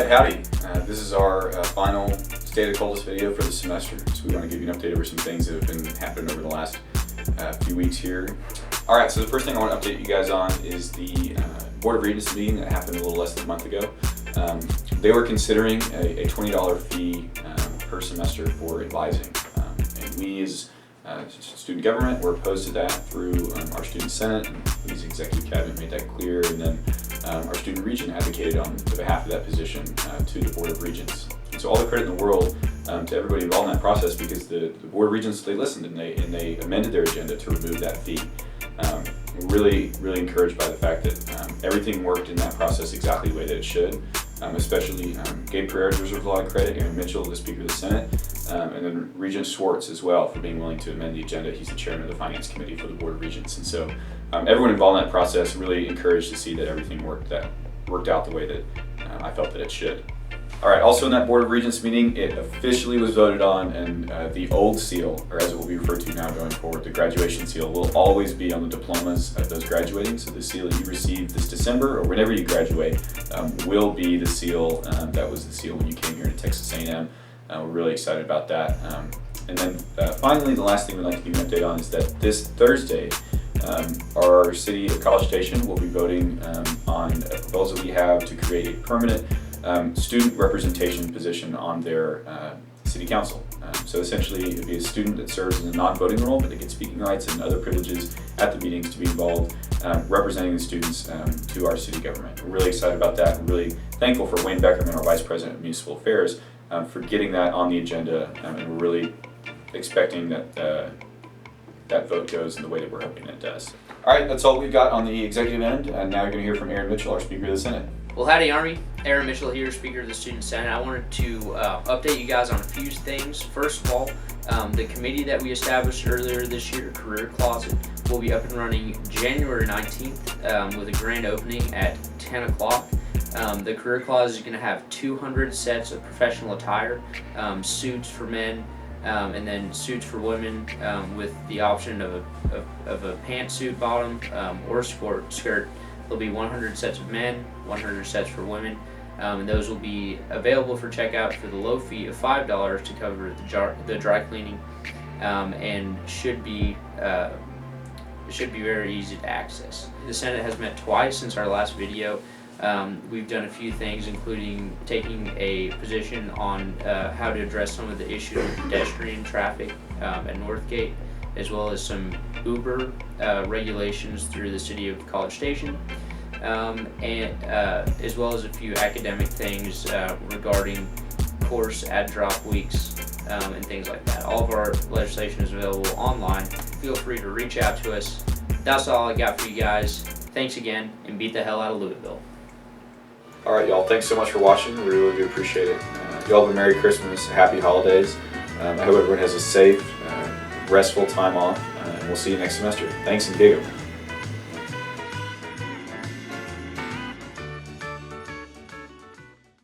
Alright, howdy. This is our final State of Koldus video for the semester, so we want to give you an update over some things that have been happening over the last few weeks here. Alright, so the first thing I want to update you guys on is the Board of Regents meeting that happened a little less than a month ago. They were considering a $20 fee per semester for advising, and we as student government were opposed to that through our student senate, and the executive cabinet made that clear, and then our student regent advocated on behalf of that position to the Board of Regents. And so all the credit in the world to everybody involved in that process, because the Board of Regents, they listened and they amended their agenda to remove that fee. We're really encouraged by the fact that everything worked in that process exactly the way that it should. Especially Gabe Pereira deserves a lot of credit, Aaron Mitchell, the Speaker of the Senate, and then Regent Schwartz as well for being willing to amend the agenda. He's the chairman of the Finance Committee for the Board of Regents. And so everyone involved in that process really encouraged to see that everything worked out the way that I felt that it should. Alright, also in that Board of Regents meeting, it officially was voted on, and the old seal, or as it will be referred to now going forward, the graduation seal, will always be on the diplomas of those graduating. So the seal that you receive this December, or whenever you graduate, will be the seal that was the seal when you came here to Texas A&M. We're really excited about that. And then finally, the last thing we'd like to give you an update on is that this Thursday, our city of College Station will be voting on a proposal we have to create a permanent student representation position on their city council. So essentially it would be a student that serves in a non-voting role, but they get speaking rights and other privileges at the meetings to be involved representing the students to our city government. We're really excited about that. We're really thankful for Wayne Beckerman, our Vice President of Municipal Affairs, for getting that on the agenda, and we're really expecting that that vote goes in the way that we're hoping it does. Alright, that's all we've got on the executive end, and now you're going to hear from Aaron Mitchell, our Speaker of the Senate. Well, howdy Army, Aaron Mitchell here, Speaker of the Student Senate. I wanted to update you guys on a few things. First of all, the committee that we established earlier this year, Career Closet, will be up and running January 19th with a grand opening at 10 o'clock. The Career Closet is going to have 200 sets of professional attire, suits for men, and then suits for women, with the option of a pantsuit bottom or skirt. There'll be 100 sets of men, 100 sets for women, and those will be available for checkout for the low fee of $5 to cover the dry cleaning, and should be very easy to access. The Senate has met twice since our last video. We've done a few things, including taking a position on how to address some of the issues with pedestrian traffic at Northgate, as well as some Uber regulations through the city of College Station, and as well as a few academic things regarding course add drop weeks and things like that. All of our legislation is available online. Feel free to reach out to us. That's all I got for you guys. Thanks again, and beat the hell out of Louisville. Alright y'all, thanks so much for watching. We really do appreciate it. Y'all have a Merry Christmas, Happy Holidays. I hope everyone has a safe, restful time off, and we'll see you next semester. Thanks and gig 'em.